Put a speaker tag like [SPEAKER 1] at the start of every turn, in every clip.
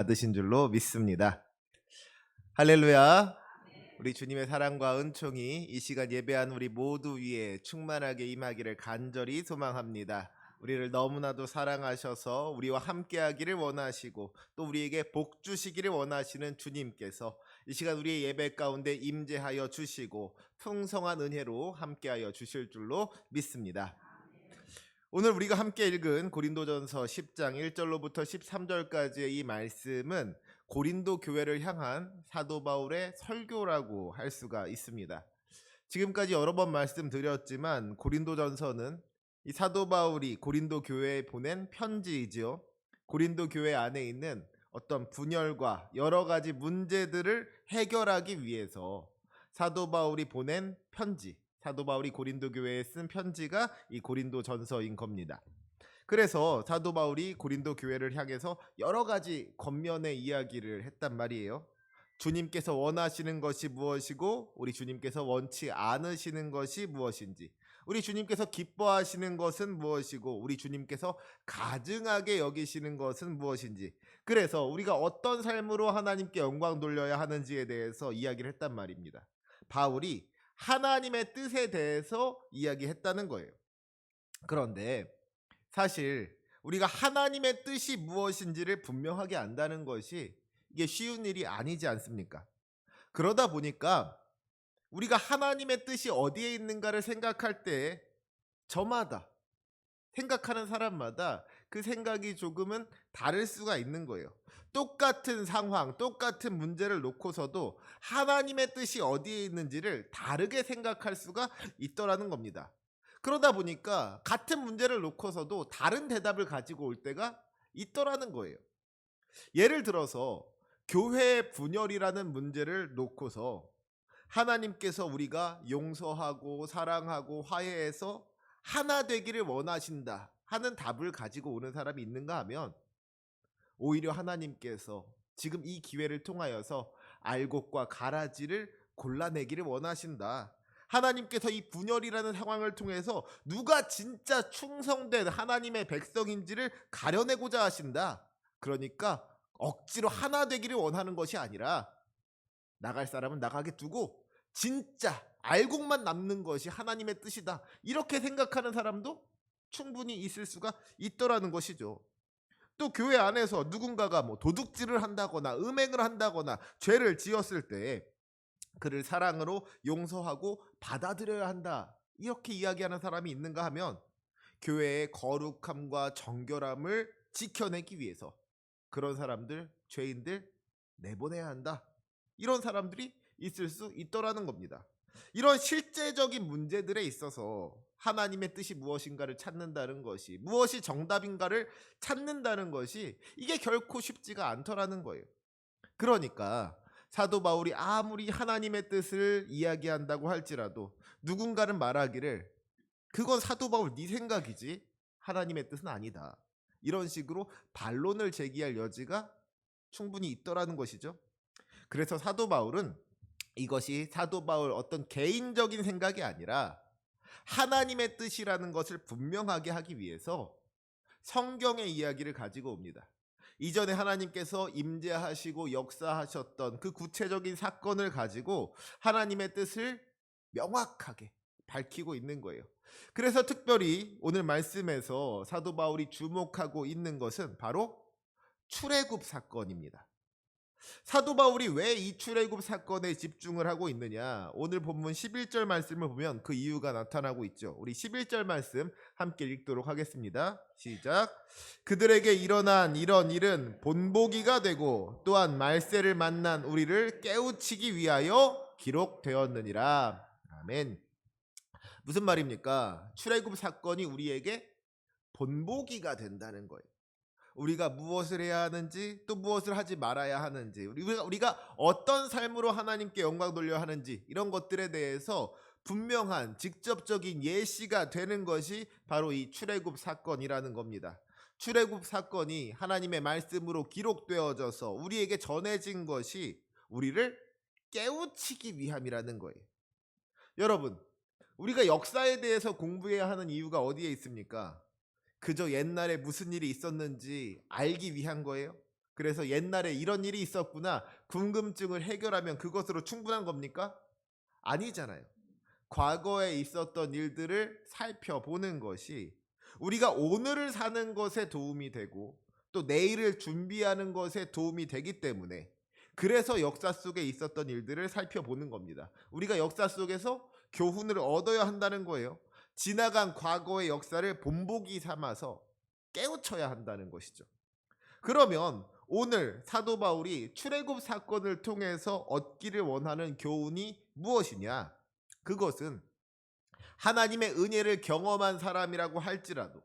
[SPEAKER 1] 받으신 줄로 믿습니다. 할렐루야. 우리 주님의 사랑과 은총이 이 시간 예배한 우리 모두 위에 충만하게 임하기를 간절히 소망합니다. 우리를 너무나도 사랑하셔서 우리와 함께하기를 원하시고 또 우리에게 복 주시기를 원하시는 주님께서 이 시간 우리의 예배 가운데 임재하여 주시고 풍성한 은혜로 함께하여 주실 줄로 믿습니다. 오늘 우리가 함께 읽은 고린도전서 10장 1절로부터 13절까지의 이 말씀은 고린도 교회를 향한 사도 바울의 설교라고 할 수가 있습니다. 지금까지 여러 번 말씀드렸지만 고린도전서는 이 사도 바울이 고린도 교회에 보낸 편지이지요. 고린도 교회 안에 있는 어떤 분열과 여러 가지 문제들을 해결하기 위해서 사도 바울이 보낸 편지, 사도 바울이 고린도 교회에 쓴 편지가 이 고린도 전서인 겁니다. 그래서 사도 바울이 고린도 교회를 향해서 여러 가지 겉면의 이야기를 했단 말이에요. 주님께서 원하시는 것이 무엇이고 우리 주님께서 원치 않으시는 것이 무엇인지, 우리 주님께서 기뻐하시는 것은 무엇이고 우리 주님께서 가증하게 여기시는 것은 무엇인지, 그래서 우리가 어떤 삶으로 하나님께 영광 돌려야 하는지에 대해서 이야기를 했단 말입니다. 바울이 하나님의 뜻에 대해서 이야기했다는 거예요. 그런데 사실 우리가 하나님의 뜻이 무엇인지를 분명하게 안다는 것이 이게 쉬운 일이 아니지 않습니까? 그러다 보니까 우리가 하나님의 뜻이 어디에 있는가를 생각할 때 저마다 생각하는 사람마다 그 생각이 조금은 다를 수가 있는 거예요. 똑같은 상황, 똑같은 문제를 놓고서도 하나님의 뜻이 어디에 있는지를 다르게 생각할 수가 있더라는 겁니다. 그러다 보니까 같은 문제를 놓고서도 다른 대답을 가지고 올 때가 있더라는 거예요. 예를 들어서 교회의 분열이라는 문제를 놓고서 하나님께서 우리가 용서하고 사랑하고 화해해서 하나 되기를 원하신다 하는 답을 가지고 오는 사람이 있는가 하면, 오히려 하나님께서 지금 이 기회를 통하여서 알곡과 가라지를 골라내기를 원하신다. 하나님께서 이 분열이라는 상황을 통해서 누가 진짜 충성된 하나님의 백성인지를 가려내고자 하신다. 그러니까 억지로 하나 되기를 원하는 것이 아니라 나갈 사람은 나가게 두고 진짜 알곡만 남는 것이 하나님의 뜻이다, 이렇게 생각하는 사람도 충분히 있을 수가 있더라는 것이죠. 또 교회 안에서 누군가가 뭐 도둑질을 한다거나 음행을 한다거나 죄를 지었을 때 그를 사랑으로 용서하고 받아들여야 한다, 이렇게 이야기하는 사람이 있는가 하면, 교회의 거룩함과 정결함을 지켜내기 위해서 그런 사람들, 죄인들 내보내야 한다, 이런 사람들이 있을 수 있더라는 겁니다. 이런 실제적인 문제들에 있어서 하나님의 뜻이 무엇인가를 찾는다는 것이, 무엇이 정답인가를 찾는다는 것이 이게 결코 쉽지가 않더라는 거예요. 그러니까 사도 바울이 아무리 하나님의 뜻을 이야기한다고 할지라도 누군가는 말하기를 그건 사도 바울 네 생각이지 하나님의 뜻은 아니다, 이런 식으로 반론을 제기할 여지가 충분히 있더라는 것이죠. 그래서 사도 바울은 이것이 사도 바울 어떤 개인적인 생각이 아니라 하나님의 뜻이라는 것을 분명하게 하기 위해서 성경의 이야기를 가지고 옵니다. 이전에 하나님께서 임재하시고 역사하셨던 그 구체적인 사건을 가지고 하나님의 뜻을 명확하게 밝히고 있는 거예요. 그래서 특별히 오늘 말씀에서 사도 바울이 주목하고 있는 것은 바로 출애굽 사건입니다. 사도 바울이 왜 이 출애굽 사건에 집중을 하고 있느냐, 오늘 본문 11절 말씀을 보면 그 이유가 나타나고 있죠. 우리 11절 말씀 함께 읽도록 하겠습니다. 시작. 그들에게 일어난 이런 일은 본보기가 되고 또한 말세를 만난 우리를 깨우치기 위하여 기록되었느니라. 아멘. 무슨 말입니까? 출애굽 사건이 우리에게 본보기가 된다는 거예요. 우리가 무엇을 해야 하는지, 또 무엇을 하지 말아야 하는지, 우리가 어떤 삶으로 하나님께 영광 돌려야 하는지, 이런 것들에 대해서 분명한 직접적인 예시가 되는 것이 바로 이 출애굽 사건이라는 겁니다. 출애굽 사건이 하나님의 말씀으로 기록되어져서 우리에게 전해진 것이 우리를 깨우치기 위함이라는 거예요. 여러분, 우리가 역사에 대해서 공부해야 하는 이유가 어디에 있습니까? 그저 옛날에 무슨 일이 있었는지 알기 위한 거예요? 그래서 옛날에 이런 일이 있었구나 궁금증을 해결하면 그것으로 충분한 겁니까? 아니잖아요. 과거에 있었던 일들을 살펴보는 것이 우리가 오늘을 사는 것에 도움이 되고 또 내일을 준비하는 것에 도움이 되기 때문에, 그래서 역사 속에 있었던 일들을 살펴보는 겁니다. 우리가 역사 속에서 교훈을 얻어야 한다는 거예요. 지나간 과거의 역사를 본보기 삼아서 깨우쳐야 한다는 것이죠. 그러면 오늘 사도 바울이 출애굽 사건을 통해서 얻기를 원하는 교훈이 무엇이냐? 그것은 하나님의 은혜를 경험한 사람이라고 할지라도,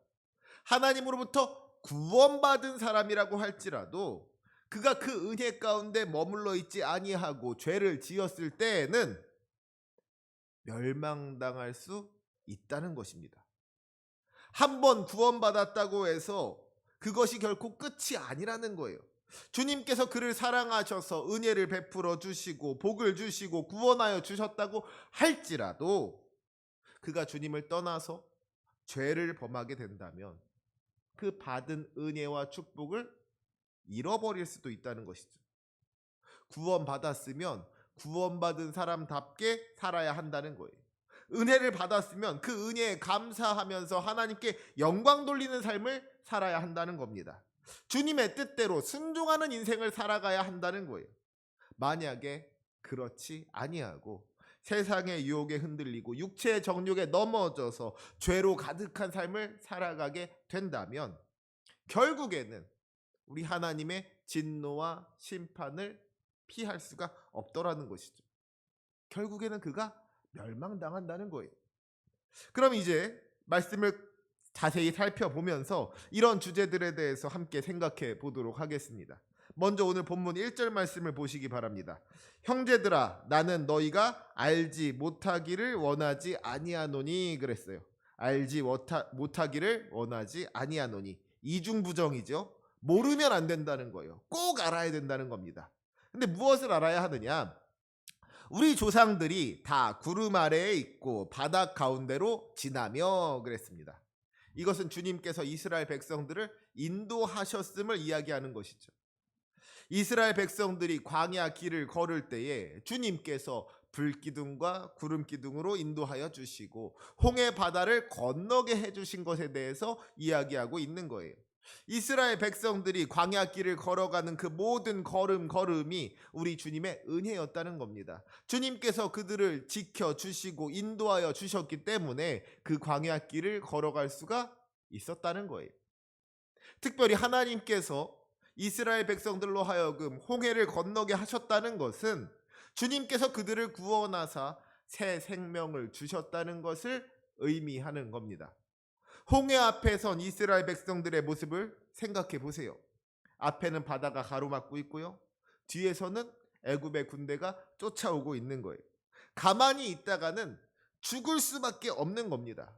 [SPEAKER 1] 하나님으로부터 구원받은 사람이라고 할지라도 그가 그 은혜 가운데 머물러 있지 아니하고 죄를 지었을 때에는 멸망당할 수 있다는 것입니다. 한번 구원받았다고 해서 그것이 결코 끝이 아니라는 거예요. 주님께서 그를 사랑하셔서 은혜를 베풀어 주시고 복을 주시고 구원하여 주셨다고 할지라도 그가 주님을 떠나서 죄를 범하게 된다면 그 받은 은혜와 축복을 잃어버릴 수도 있다는 것이죠. 구원받았으면 구원받은 사람답게 살아야 한다는 거예요. 은혜를 받았으면 그 은혜에 감사하면서 하나님께 영광 돌리는 삶을 살아야 한다는 겁니다. 주님의 뜻대로 순종하는 인생을 살아가야 한다는 거예요. 만약에 그렇지 아니하고 세상의 유혹에 흔들리고 육체의 정욕에 넘어져서 죄로 가득한 삶을 살아가게 된다면 결국에는 우리 하나님의 진노와 심판을 피할 수가 없더라는 것이죠. 결국에는 그가 멸망당한다는 거예요. 그럼 이제 말씀을 자세히 살펴보면서 이런 주제들에 대해서 함께 생각해 보도록 하겠습니다. 먼저 오늘 본문 1절 말씀을 보시기 바랍니다. 형제들아 나는 너희가 알지 못하기를 원하지 아니하노니 그랬어요. 알지 못하기를 원하지 아니하노니, 이중부정이죠. 모르면 안 된다는 거예요. 꼭 알아야 된다는 겁니다. 근데 무엇을 알아야 하느냐? 우리 조상들이 다 구름 아래에 있고 바닷 가운데로 지나며 그랬습니다. 이것은 주님께서 이스라엘 백성들을 인도하셨음을 이야기하는 것이죠. 이스라엘 백성들이 광야 길을 걸을 때에 주님께서 불기둥과 구름기둥으로 인도하여 주시고 홍해 바다를 건너게 해주신 것에 대해서 이야기하고 있는 거예요. 이스라엘 백성들이 광야 길을 걸어가는 그 모든 걸음이 우리 주님의 은혜였다는 겁니다. 주님께서 그들을 지켜주시고 인도하여 주셨기 때문에 그 광야 길을 걸어갈 수가 있었다는 거예요. 특별히 하나님께서 이스라엘 백성들로 하여금 홍해를 건너게 하셨다는 것은 주님께서 그들을 구원하사 새 생명을 주셨다는 것을 의미하는 겁니다. 홍해 앞에 선 이스라엘 백성들의 모습을 생각해 보세요. 앞에는 바다가 가로막고 있고요. 뒤에서는 애굽의 군대가 쫓아오고 있는 거예요. 가만히 있다가는 죽을 수밖에 없는 겁니다.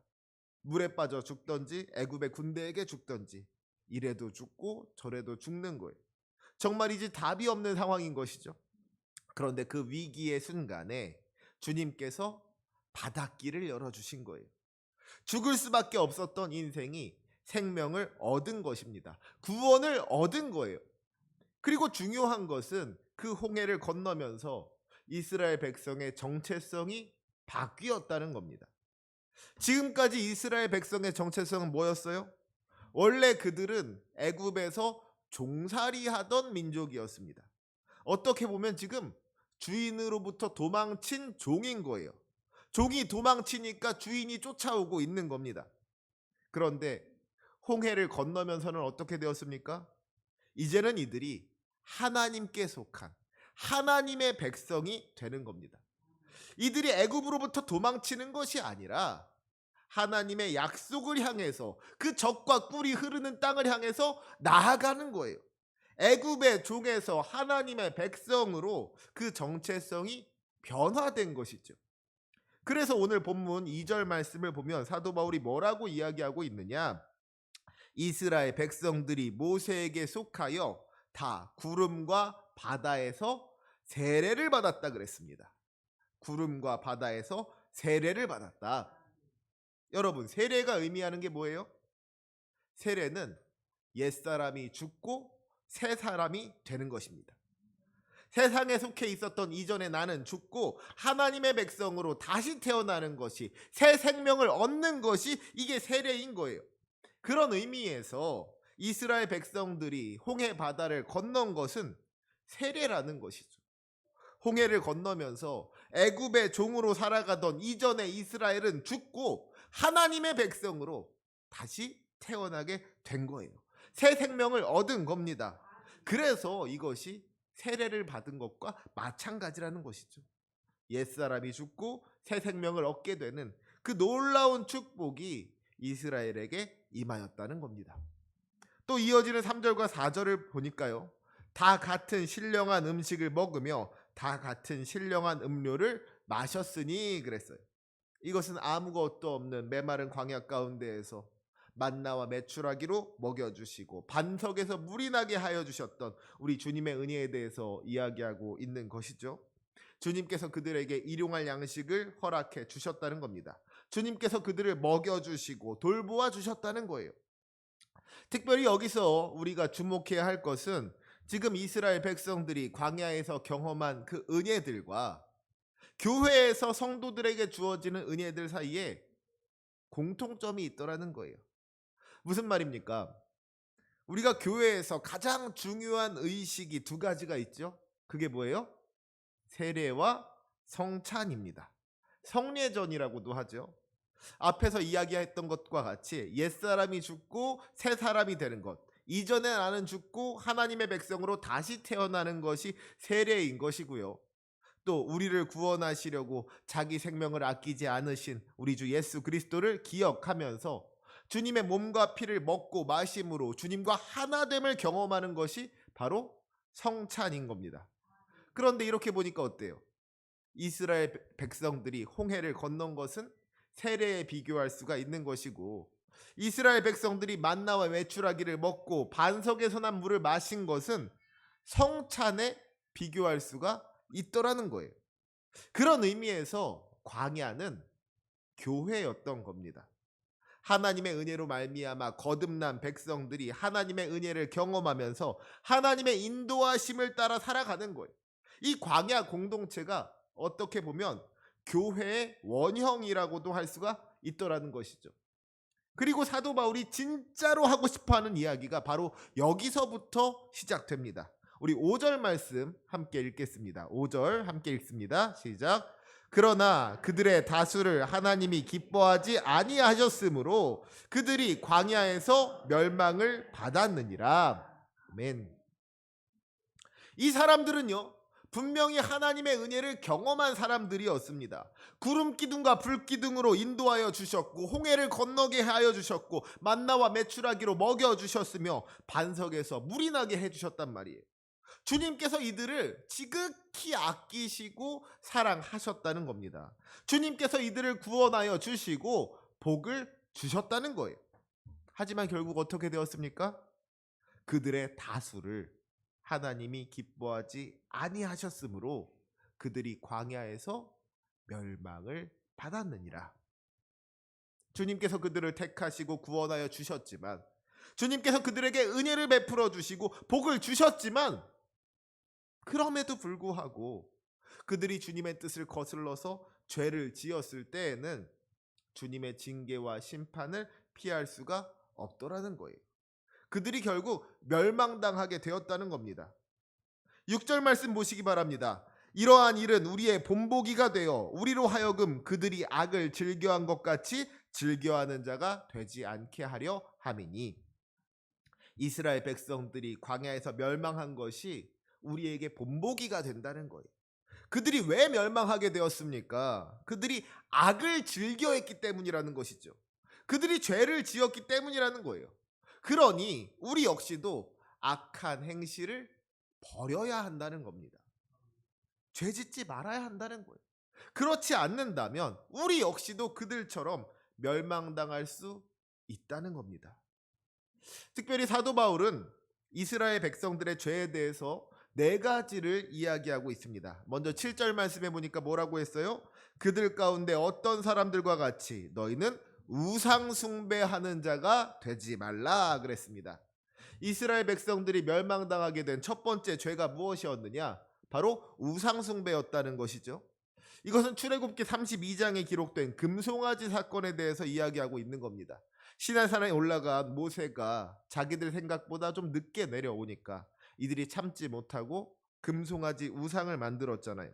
[SPEAKER 1] 물에 빠져 죽던지 애굽의 군대에게 죽던지, 이래도 죽고 저래도 죽는 거예요. 정말 이제 답이 없는 상황인 것이죠. 그런데 그 위기의 순간에 주님께서 바닷길을 열어주신 거예요. 죽을 수밖에 없었던 인생이 생명을 얻은 것입니다. 구원을 얻은 거예요. 그리고 중요한 것은 그 홍해를 건너면서 이스라엘 백성의 정체성이 바뀌었다는 겁니다. 지금까지 이스라엘 백성의 정체성은 뭐였어요? 원래 그들은 애굽에서 종살이하던 민족이었습니다. 어떻게 보면 지금 주인으로부터 도망친 종인 거예요. 종이 도망치니까 주인이 쫓아오고 있는 겁니다. 그런데 홍해를 건너면서는 어떻게 되었습니까? 이제는 이들이 하나님께 속한 하나님의 백성이 되는 겁니다. 이들이 애굽으로부터 도망치는 것이 아니라 하나님의 약속을 향해서, 그 적과 꿀이 흐르는 땅을 향해서 나아가는 거예요. 애굽의 종에서 하나님의 백성으로 그 정체성이 변화된 것이죠. 그래서 오늘 본문 2절 말씀을 보면 사도 바울이 뭐라고 이야기하고 있느냐? 이스라엘 백성들이 모세에게 속하여 다 구름과 바다에서 세례를 받았다 그랬습니다. 구름과 바다에서 세례를 받았다. 여러분, 세례가 의미하는 게 뭐예요? 세례는 옛사람이 죽고 새 사람이 되는 것입니다. 세상에 속해 있었던 이전의 나는 죽고 하나님의 백성으로 다시 태어나는 것이, 새 생명을 얻는 것이 이게 세례인 거예요. 그런 의미에서 이스라엘 백성들이 홍해 바다를 건넌 것은 세례라는 것이죠. 홍해를 건너면서 애굽의 종으로 살아가던 이전의 이스라엘은 죽고 하나님의 백성으로 다시 태어나게 된 거예요. 새 생명을 얻은 겁니다. 그래서 이것이 세례를 받은 것과 마찬가지라는 것이죠. 옛사람이 죽고 새 생명을 얻게 되는 그 놀라운 축복이 이스라엘에게 임하였다는 겁니다. 또 이어지는 3절과 4절을 보니까요, 다 같은 신령한 음식을 먹으며 다 같은 신령한 음료를 마셨으니 그랬어요. 이것은 아무것도 없는 메마른 광야 가운데에서 만나와 메추라기로 먹여주시고 반석에서 물이 나게 하여 주셨던 우리 주님의 은혜에 대해서 이야기하고 있는 것이죠. 주님께서 그들에게 일용할 양식을 허락해 주셨다는 겁니다. 주님께서 그들을 먹여주시고 돌보아 주셨다는 거예요. 특별히 여기서 우리가 주목해야 할 것은 지금 이스라엘 백성들이 광야에서 경험한 그 은혜들과 교회에서 성도들에게 주어지는 은혜들 사이에 공통점이 있더라는 거예요. 무슨 말입니까? 우리가 교회에서 가장 중요한 의식이 두 가지가 있죠. 그게 뭐예요? 세례와 성찬입니다. 성례전이라고도 하죠. 앞에서 이야기했던 것과 같이 옛사람이 죽고 새 사람이 되는 것, 이전에 나는 죽고 하나님의 백성으로 다시 태어나는 것이 세례인 것이고요. 또 우리를 구원하시려고 자기 생명을 아끼지 않으신 우리 주 예수 그리스도를 기억하면서 주님의 몸과 피를 먹고 마심으로 주님과 하나됨을 경험하는 것이 바로 성찬인 겁니다. 그런데 이렇게 보니까 어때요? 이스라엘 백성들이 홍해를 건넌 것은 세례에 비교할 수가 있는 것이고, 이스라엘 백성들이 만나와 메추라기를 먹고 반석에서 난 물을 마신 것은 성찬에 비교할 수가 있더라는 거예요. 그런 의미에서 광야는 교회였던 겁니다. 하나님의 은혜로 말미암아 거듭난 백성들이 하나님의 은혜를 경험하면서 하나님의 인도하심을 따라 살아가는 거예요. 이 광야 공동체가 어떻게 보면 교회의 원형이라고도 할 수가 있더라는 것이죠. 그리고 사도 바울이 진짜로 하고 싶어하는 이야기가 바로 여기서부터 시작됩니다. 우리 5절 말씀 함께 읽겠습니다. 5절 함께 읽습니다. 시작. 그러나 그들의 다수를 하나님이 기뻐하지 아니하셨으므로 그들이 광야에서 멸망을 받았느니라. 아멘. 이 사람들은요, 분명히 하나님의 은혜를 경험한 사람들이었습니다. 구름 기둥과 불 기둥으로 인도하여 주셨고 홍해를 건너게 하여 주셨고 만나와 메추라기로 먹여 주셨으며 반석에서 물이 나게 해 주셨단 말이에요. 주님께서 이들을 지극히 아끼시고 사랑하셨다는 겁니다. 주님께서 이들을 구원하여 주시고 복을 주셨다는 거예요. 하지만 결국 어떻게 되었습니까? 그들의 다수를 하나님이 기뻐하지 아니하셨으므로 그들이 광야에서 멸망을 받았느니라. 주님께서 그들을 택하시고 구원하여 주셨지만, 주님께서 그들에게 은혜를 베풀어 주시고 복을 주셨지만, 그럼에도 불구하고 그들이 주님의 뜻을 거슬러서 죄를 지었을 때에는 주님의 징계와 심판을 피할 수가 없더라는 거예요. 그들이 결국 멸망당하게 되었다는 겁니다. 6절 말씀 보시기 바랍니다. 이러한 일은 우리의 본보기가 되어 우리로 하여금 그들이 악을 즐겨한 것 같이 즐겨하는 자가 되지 않게 하려 함이니. 이스라엘 백성들이 광야에서 멸망한 것이 우리에게 본보기가 된다는 거예요. 그들이 왜 멸망하게 되었습니까? 그들이 악을 즐겨했기 때문이라는 것이죠. 그들이 죄를 지었기 때문이라는 거예요. 그러니 우리 역시도 악한 행실을 버려야 한다는 겁니다. 죄 짓지 말아야 한다는 거예요. 그렇지 않는다면 우리 역시도 그들처럼 멸망당할 수 있다는 겁니다. 특별히 사도 바울은 이스라엘 백성들의 죄에 대해서 4가지를 이야기하고 있습니다. 먼저 7절 말씀해 보니까 뭐라고 했어요? 그들 가운데 어떤 사람들과 같이 너희는 우상 숭배하는 자가 되지 말라 그랬습니다. 이스라엘 백성들이 멸망당하게 된 첫 번째 죄가 무엇이었느냐? 바로 우상숭배였다는 것이죠. 이것은 출애굽기 32장에 기록된 금송아지 사건에 대해서 이야기하고 있는 겁니다. 시내산에 올라간 모세가 자기들 생각보다 좀 늦게 내려오니까 이들이 참지 못하고 금송아지 우상을 만들었잖아요.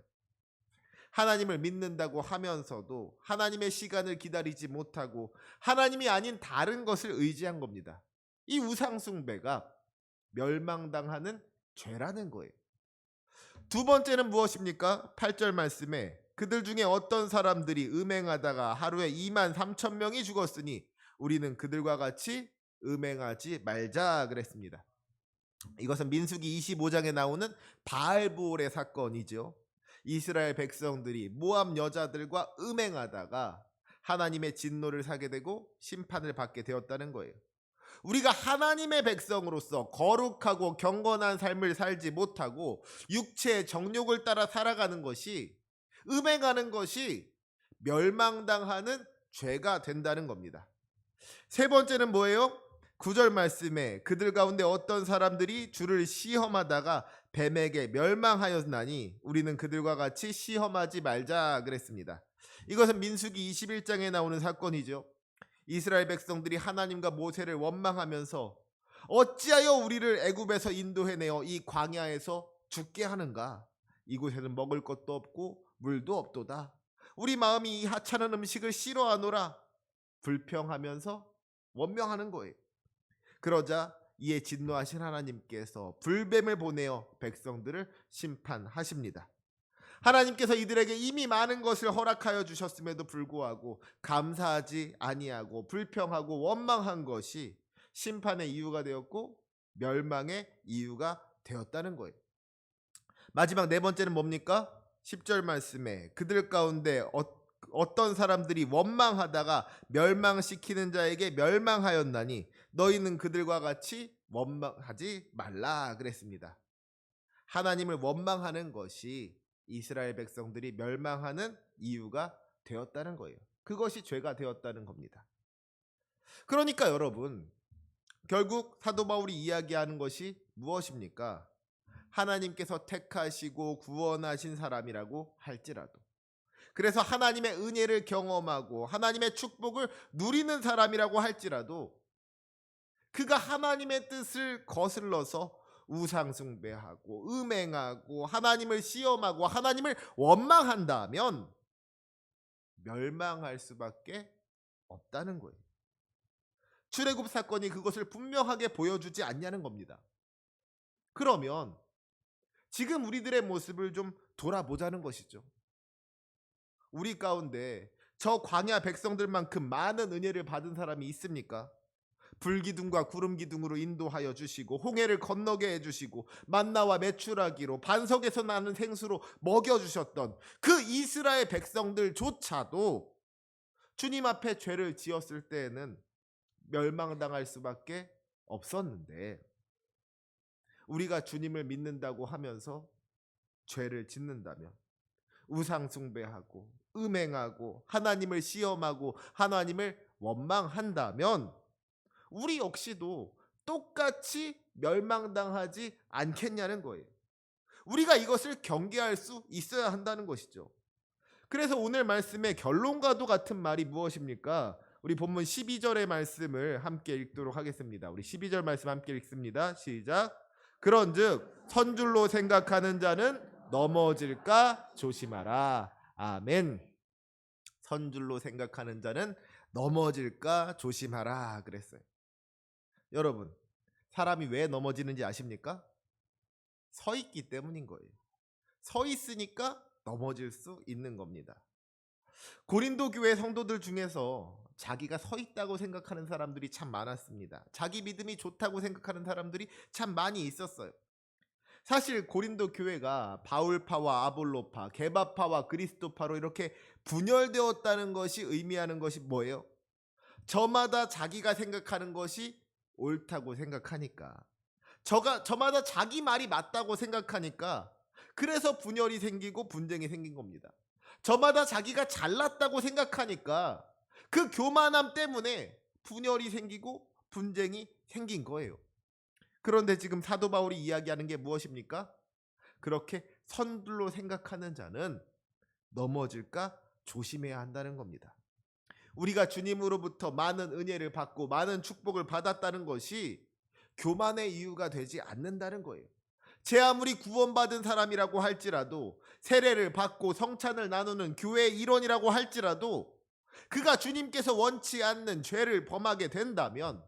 [SPEAKER 1] 하나님을 믿는다고 하면서도 하나님의 시간을 기다리지 못하고 하나님이 아닌 다른 것을 의지한 겁니다. 이 우상숭배가 멸망당하는 죄라는 거예요. 두 번째는 무엇입니까? 8절 말씀에 그들 중에 어떤 사람들이 음행하다가 하루에 2만 3천 명이 죽었으니 우리는 그들과 같이 음행하지 말자 그랬습니다. 이것은 민수기 25장에 나오는 바알보올의 사건이죠. 이스라엘 백성들이 모압 여자들과 음행하다가 하나님의 진노를 사게 되고 심판을 받게 되었다는 거예요. 우리가 하나님의 백성으로서 거룩하고 경건한 삶을 살지 못하고 육체의 정욕을 따라 살아가는 것이, 음행하는 것이 멸망당하는 죄가 된다는 겁니다. 세 번째는 뭐예요? 9절 말씀에 그들 가운데 어떤 사람들이 주를 시험하다가 뱀에게 멸망하였나니 우리는 그들과 같이 시험하지 말자 그랬습니다. 이것은 민수기 21장에 나오는 사건이죠. 이스라엘 백성들이 하나님과 모세를 원망하면서 어찌하여 우리를 애굽에서 인도해내어 이 광야에서 죽게 하는가? 이곳에는 먹을 것도 없고 물도 없도다. 우리 마음이 이 하찮은 음식을 싫어하노라. 불평하면서 원명하는 거예요. 그러자 이에 진노하신 하나님께서 불뱀을 보내어 백성들을 심판하십니다. 하나님께서 이들에게 이미 많은 것을 허락하여 주셨음에도 불구하고 감사하지 아니하고 불평하고 원망한 것이 심판의 이유가 되었고 멸망의 이유가 되었다는 거예요. 마지막 네 번째는 뭡니까? 10절 말씀에 그들 가운데 어떤 사람들이 원망하다가 멸망시키는 자에게 멸망하였나니 너희는 그들과 같이 원망하지 말라 그랬습니다. 하나님을 원망하는 것이 이스라엘 백성들이 멸망하는 이유가 되었다는 거예요. 그것이 죄가 되었다는 겁니다. 그러니까 여러분, 결국 사도 바울이 이야기하는 것이 무엇입니까? 하나님께서 택하시고 구원하신 사람이라고 할지라도, 그래서 하나님의 은혜를 경험하고 하나님의 축복을 누리는 사람이라고 할지라도 그가 하나님의 뜻을 거슬러서 우상숭배하고 음행하고 하나님을 시험하고 하나님을 원망한다면 멸망할 수밖에 없다는 거예요. 출애굽 사건이 그것을 분명하게 보여주지 않냐는 겁니다. 그러면 지금 우리들의 모습을 좀 돌아보자는 것이죠. 우리 가운데 저 광야 백성들만큼 많은 은혜를 받은 사람이 있습니까? 불기둥과 구름기둥으로 인도하여 주시고 홍해를 건너게 해주시고 만나와 메추라기로 반석에서 나는 생수로 먹여주셨던 그 이스라엘 백성들조차도 주님 앞에 죄를 지었을 때에는 멸망당할 수밖에 없었는데, 우리가 주님을 믿는다고 하면서 죄를 짓는다면, 우상숭배하고 음행하고 하나님을 시험하고 하나님을 원망한다면 우리 역시도 똑같이 멸망당하지 않겠냐는 거예요. 우리가 이것을 경계할 수 있어야 한다는 것이죠. 그래서 오늘 말씀의 결론과도 같은 말이 무엇입니까? 우리 본문 12절의 말씀을 함께 읽도록 하겠습니다. 우리 12절 말씀 함께 읽습니다. 시작. 그런즉 선줄로 생각하는 자는 넘어질까 조심하라. 아멘. 선줄로 생각하는 자는 넘어질까 조심하라 그랬어요. 여러분, 사람이 왜 넘어지는지 아십니까? 서 있기 때문인 거예요. 서 있으니까 넘어질 수 있는 겁니다. 고린도 교회 성도들 중에서 자기가 서 있다고 생각하는 사람들이 참 많았습니다. 자기 믿음이 좋다고 생각하는 사람들이 참 많이 있었어요. 사실 고린도 교회가 바울파와 아볼로파, 게바파와 그리스도파로 이렇게 분열되었다는 것이 의미하는 것이 뭐예요? 저마다 자기가 생각하는 것이 옳다고 생각하니까, 저마다 자기 말이 맞다고 생각하니까, 그래서 분열이 생기고 분쟁이 생긴 겁니다. 저마다 자기가 잘났다고 생각하니까 그 교만함 때문에 분열이 생기고 분쟁이 생긴 거예요. 그런데 지금 사도 바울이 이야기하는 게 무엇입니까? 그렇게 선불로 생각하는 자는 넘어질까 조심해야 한다는 겁니다. 우리가 주님으로부터 많은 은혜를 받고 많은 축복을 받았다는 것이 교만의 이유가 되지 않는다는 거예요. 제 아무리 구원받은 사람이라고 할지라도, 세례를 받고 성찬을 나누는 교회의 일원이라고 할지라도, 그가 주님께서 원치 않는 죄를 범하게 된다면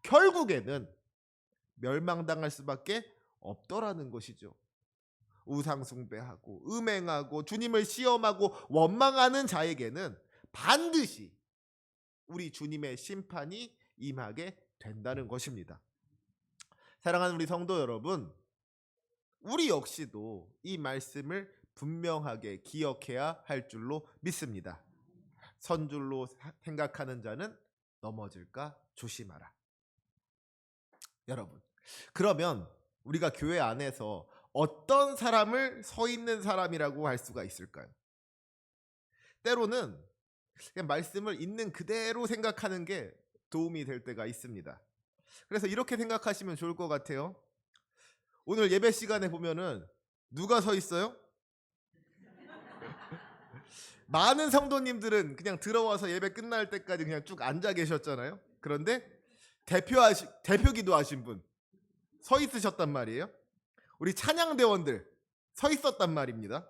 [SPEAKER 1] 결국에는 멸망당할 수밖에 없더라는 것이죠. 우상숭배하고 음행하고 주님을 시험하고 원망하는 자에게는 반드시 우리 주님의 심판이 임하게 된다는 것입니다. 사랑하는 우리 성도 여러분, 우리 역시도 이 말씀을 분명하게 기억해야 할 줄로 믿습니다. 선줄로 생각하는 자는 넘어질까 조심하라. 여러분, 그러면 우리가 교회 안에서 어떤 사람을 서 있는 사람이라고 할 수가 있을까요? 때로는 그냥 말씀을 있는 그대로 생각하는 게 도움이 될 때가 있습니다. 그래서 이렇게 생각하시면 좋을 것 같아요. 오늘 예배 시간에 보면은 누가 서 있어요? 많은 성도님들은 그냥 들어와서 예배 끝날 때까지 그냥 쭉 앉아 계셨잖아요. 그런데 대표 기도하신 분 서 있으셨단 말이에요. 우리 찬양대원들 서 있었단 말입니다.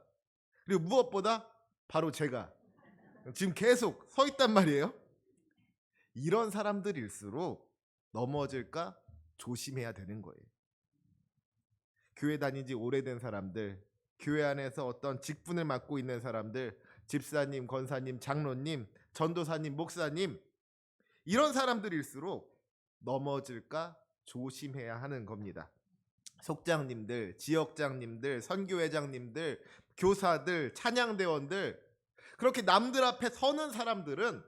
[SPEAKER 1] 그리고 무엇보다 바로 제가 지금 계속 서 있단 말이에요. 이런 사람들일수록 넘어질까 조심해야 되는 거예요. 교회 다닌 지 오래된 사람들, 교회 안에서 어떤 직분을 맡고 있는 사람들, 집사님, 권사님, 장로님, 전도사님, 목사님, 이런 사람들일수록 넘어질까 조심해야 하는 겁니다. 속장님들, 지역장님들, 선교회장님들, 교사들, 찬양대원들, 그렇게 남들 앞에 서는 사람들은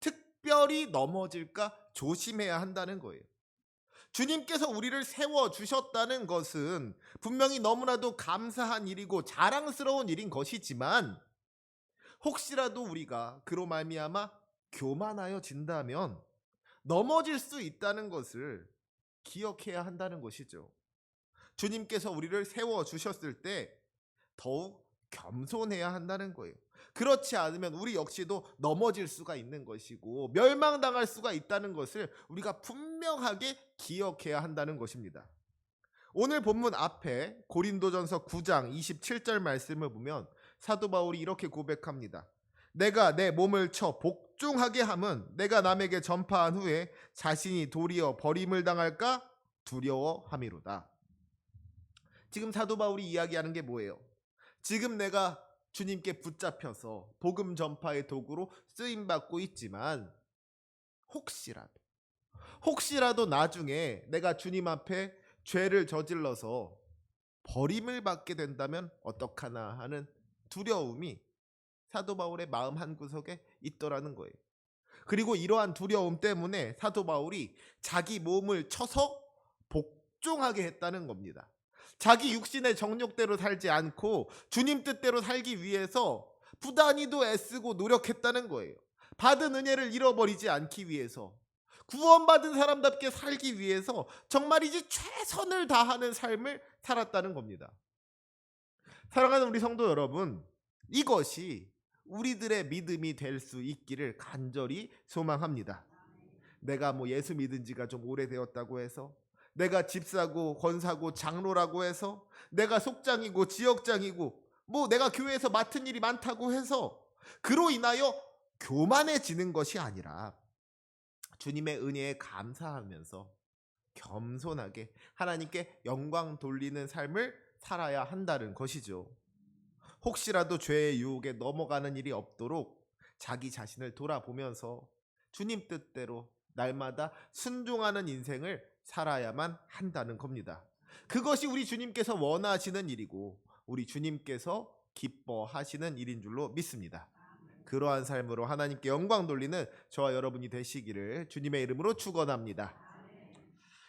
[SPEAKER 1] 특별히 넘어질까 조심해야 한다는 거예요. 주님께서 우리를 세워주셨다는 것은 분명히 너무나도 감사한 일이고 자랑스러운 일인 것이지만, 혹시라도 우리가 그로 말미암아 교만하여 진다면 넘어질 수 있다는 것을 기억해야 한다는 것이죠. 주님께서 우리를 세워주셨을 때 더욱 겸손해야 한다는 거예요. 그렇지 않으면 우리 역시도 넘어질 수가 있는 것이고 멸망당할 수가 있다는 것을 우리가 분명하게 기억해야 한다는 것입니다. 오늘 본문 앞에 고린도전서 9장 27절 말씀을 보면 사도 바울이 이렇게 고백합니다. 내가 내 몸을 쳐 복종하게 함은 내가 남에게 전파한 후에 자신이 도리어 버림을 당할까 두려워함이로다. 지금 사도 바울이 이야기하는 게 뭐예요? 지금 내가 주님께 붙잡혀서 복음 전파의 도구로 쓰임받고 있지만 혹시라도 나중에 내가 주님 앞에 죄를 저질러서 버림을 받게 된다면 어떡하나 하는 두려움이 사도 바울의 마음 한구석에 있더라는 거예요. 그리고 이러한 두려움 때문에 사도 바울이 자기 몸을 쳐서 복종하게 했다는 겁니다. 자기 육신의 정욕대로 살지 않고 주님 뜻대로 살기 위해서 부단히도 애쓰고 노력했다는 거예요. 받은 은혜를 잃어버리지 않기 위해서, 구원받은 사람답게 살기 위해서 정말이지 최선을 다하는 삶을 살았다는 겁니다. 사랑하는 우리 성도 여러분, 이것이 우리들의 믿음이 될 수 있기를 간절히 소망합니다. 내가 예수 믿은 지가 좀 오래되었다고 해서, 내가 집사고 권사고 장로라고 해서, 내가 속장이고 지역장이고 내가 교회에서 맡은 일이 많다고 해서 그로 인하여 교만해지는 것이 아니라 주님의 은혜에 감사하면서 겸손하게 하나님께 영광 돌리는 삶을 살아야 한다는 것이죠. 혹시라도 죄의 유혹에 넘어가는 일이 없도록 자기 자신을 돌아보면서 주님 뜻대로 날마다 순종하는 인생을 살아야만 한다는 겁니다. 그것이 우리 주님께서 원하시는 일이고 우리 주님께서 기뻐하시는 일인 줄로 믿습니다. 그러한 삶으로 하나님께 영광 돌리는 저와 여러분이 되시기를 주님의 이름으로 축원합니다.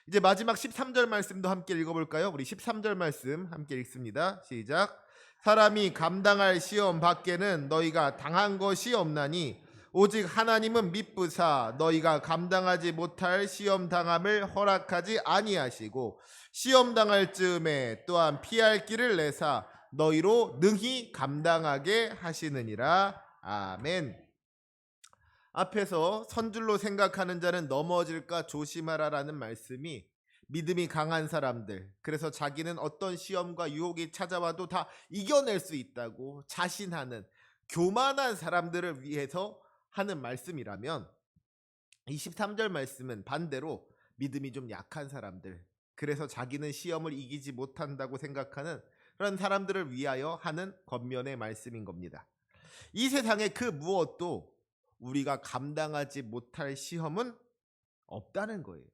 [SPEAKER 1] 이제 마지막 13절 말씀도 함께 읽어볼까요? 우리 13절 말씀 함께 읽습니다. 시작. 사람이 감당할 시험 밖에는 너희가 당한 것이 없나니 오직 하나님은 미쁘사 너희가 감당하지 못할 시험 당함을 허락하지 아니하시고 시험 당할 즈음에 또한 피할 길을 내사 너희로 능히 감당하게 하시느니라. 아멘. 앞에서 선줄로 생각하는 자는 넘어질까 조심하라라는 말씀이 믿음이 강한 사람들, 그래서 자기는 어떤 시험과 유혹이 찾아와도 다 이겨낼 수 있다고 자신하는 교만한 사람들을 위해서 하는 말씀이라면, 23절 말씀은 반대로 믿음이 좀 약한 사람들, 그래서 자기는 시험을 이기지 못한다고 생각하는 그런 사람들을 위하여 하는 겉면의 말씀인 겁니다. 이 세상에 그 무엇도 우리가 감당하지 못할 시험은 없다는 거예요.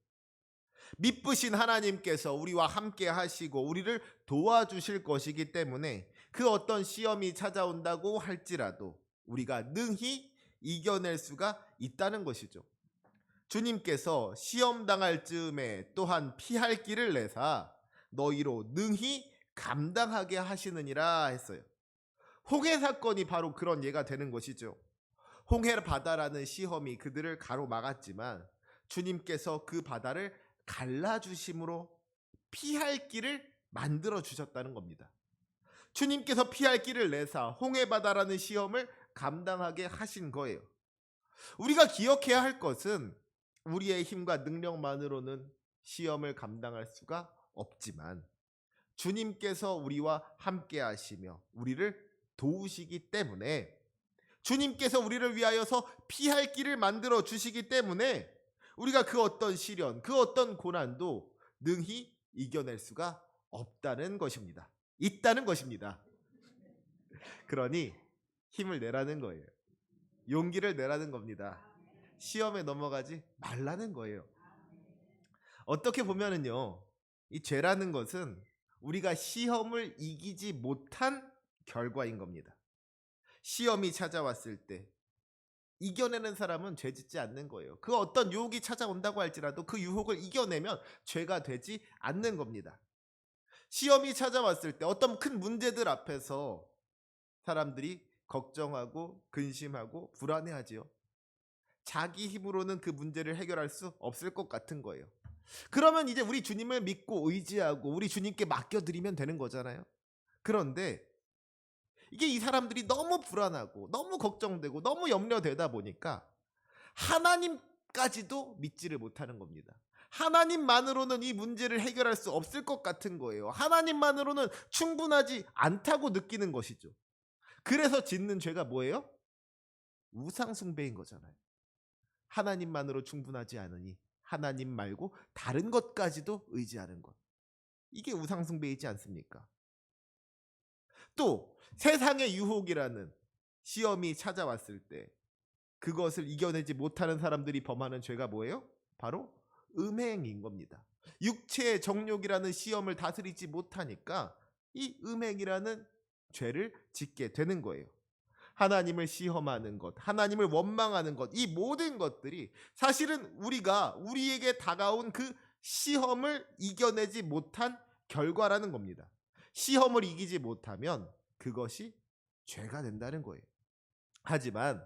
[SPEAKER 1] 미쁘신 하나님께서 우리와 함께 하시고 우리를 도와주실 것이기 때문에 그 어떤 시험이 찾아온다고 할지라도 우리가 능히 이겨낼 수가 있다는 것이죠. 주님께서 시험 당할 즈음에 또한 피할 길을 내사 너희로 능히 감당하게 하시느니라 했어요. 홍해 사건이 바로 그런 예가 되는 것이죠. 홍해 바다라는 시험이 그들을 가로막았지만 주님께서 그 바다를 갈라주심으로 피할 길을 만들어 주셨다는 겁니다. 주님께서 피할 길을 내사 홍해 바다라는 시험을 감당하게 하신 거예요. 우리가 기억해야 할 것은 우리의 힘과 능력만으로는 시험을 감당할 수가 없지만 주님께서 우리와 함께 하시며 우리를 도우시기 때문에, 주님께서 우리를 위하여서 피할 길을 만들어 주시기 때문에 우리가 그 어떤 시련, 그 어떤 고난도 능히 이겨낼 수가 없다는 것입니다. 있다는 것입니다. 그러니 힘을 내라는 거예요. 용기를 내라는 겁니다. 시험에 넘어가지 말라는 거예요. 어떻게 보면은요, 이 죄라는 것은 우리가 시험을 이기지 못한 결과인 겁니다. 시험이 찾아왔을 때 이겨내는 사람은 죄 짓지 않는 거예요. 그 어떤 유혹이 찾아온다고 할지라도 그 유혹을 이겨내면 죄가 되지 않는 겁니다. 시험이 찾아왔을 때 어떤 큰 문제들 앞에서 사람들이 걱정하고 근심하고 불안해하지요. 자기 힘으로는 그 문제를 해결할 수 없을 것 같은 거예요. 그러면 이제 우리 주님을 믿고 의지하고 우리 주님께 맡겨드리면 되는 거잖아요. 그런데 이게 이 사람들이 너무 불안하고 너무 걱정되고 너무 염려되다 보니까 하나님까지도 믿지를 못하는 겁니다. 하나님만으로는 이 문제를 해결할 수 없을 것 같은 거예요. 하나님만으로는 충분하지 않다고 느끼는 것이죠. 그래서 짓는 죄가 뭐예요? 우상숭배인 거잖아요. 하나님만으로 충분하지 않으니 하나님 말고 다른 것까지도 의지하는 것. 이게 우상숭배이지 않습니까? 또 세상의 유혹이라는 시험이 찾아왔을 때 그것을 이겨내지 못하는 사람들이 범하는 죄가 뭐예요? 바로 음행인 겁니다. 육체의 정욕이라는 시험을 다스리지 못하니까 이 음행이라는 죄를 짓게 되는 거예요. 하나님을 시험하는 것, 하나님을 원망하는 것, 이 모든 것들이 사실은 우리가 우리에게 다가온 그 시험을 이겨내지 못한 결과라는 겁니다. 시험을 이기지 못하면 그것이 죄가 된다는 거예요. 하지만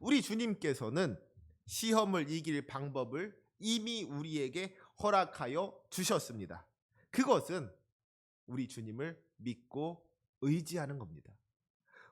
[SPEAKER 1] 우리 주님께서는 시험을 이길 방법을 이미 우리에게 허락하여 주셨습니다. 그것은 우리 주님을 믿고 의지하는 겁니다.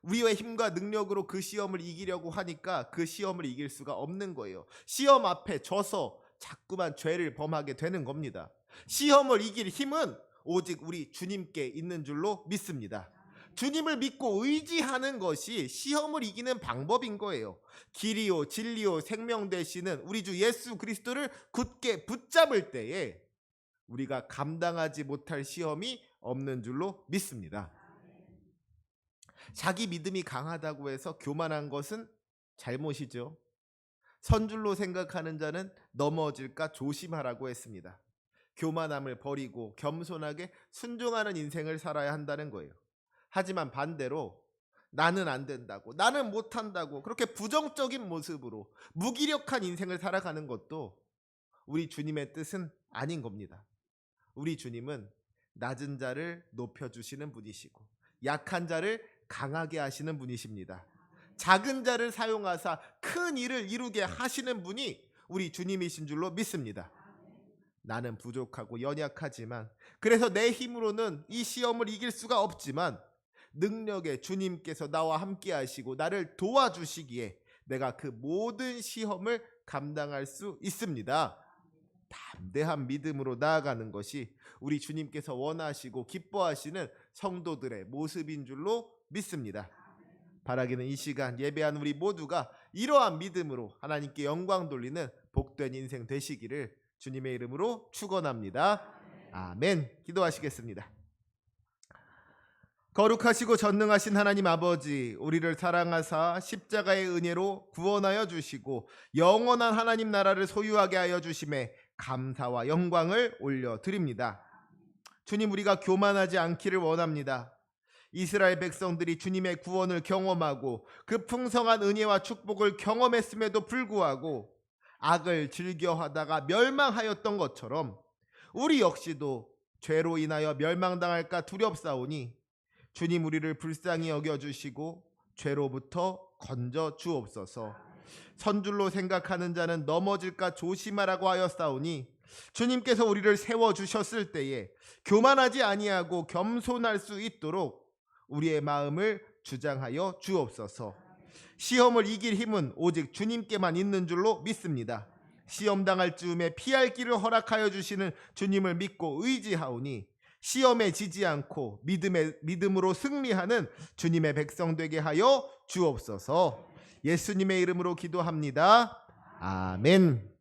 [SPEAKER 1] 우리의 힘과 능력으로 그 시험을 이기려고 하니까 그 시험을 이길 수가 없는 거예요. 시험 앞에 져서 자꾸만 죄를 범하게 되는 겁니다. 시험을 이길 힘은 오직 우리 주님께 있는 줄로 믿습니다. 주님을 믿고 의지하는 것이 시험을 이기는 방법인 거예요. 길이요 진리요 생명 되시는 우리 주 예수 그리스도를 굳게 붙잡을 때에 우리가 감당하지 못할 시험이 없는 줄로 믿습니다. 자기 믿음이 강하다고 해서 교만한 것은 잘못이죠. 선줄로 생각하는 자는 넘어질까 조심하라고 했습니다. 교만함을 버리고 겸손하게 순종하는 인생을 살아야 한다는 거예요. 하지만 반대로 나는 안 된다고, 나는 못한다고 그렇게 부정적인 모습으로 무기력한 인생을 살아가는 것도 우리 주님의 뜻은 아닌 겁니다. 우리 주님은 낮은 자를 높여주시는 분이시고 약한 자를 강하게 하시는 분이십니다. 작은 자를 사용하사 큰 일을 이루게 하시는 분이 우리 주님이신 줄로 믿습니다. 나는 부족하고 연약하지만, 그래서 내 힘으로는 이 시험을 이길 수가 없지만 능력의 주님께서 나와 함께 하시고 나를 도와주시기에 내가 그 모든 시험을 감당할 수 있습니다. 담대한 믿음으로 나아가는 것이 우리 주님께서 원하시고 기뻐하시는 성도들의 모습인 줄로 믿습니다. 바라기는 이 시간 예배하는 우리 모두가 이러한 믿음으로 하나님께 영광 돌리는 복된 인생 되시기를 주님의 이름으로 축원합니다. 아멘. 기도하시겠습니다. 거룩하시고 전능하신 하나님 아버지, 우리를 사랑하사 십자가의 은혜로 구원하여 주시고 영원한 하나님 나라를 소유하게 하여 주심에 감사와 영광을 올려드립니다. 주님, 우리가 교만하지 않기를 원합니다. 이스라엘 백성들이 주님의 구원을 경험하고 그 풍성한 은혜와 축복을 경험했음에도 불구하고 악을 즐겨하다가 멸망하였던 것처럼 우리 역시도 죄로 인하여 멸망당할까 두렵사오니 주님, 우리를 불쌍히 여겨주시고 죄로부터 건져 주옵소서. 선줄로 생각하는 자는 넘어질까 조심하라고 하였사오니 주님께서 우리를 세워주셨을 때에 교만하지 아니하고 겸손할 수 있도록 우리의 마음을 주장하여 주옵소서. 시험을 이길 힘은 오직 주님께만 있는 줄로 믿습니다. 시험 당할 즈음에 피할 길을 허락하여 주시는 주님을 믿고 의지하오니 시험에 지지 않고 믿음으로 승리하는 주님의 백성 되게 하여 주옵소서. 예수님의 이름으로 기도합니다. 아멘.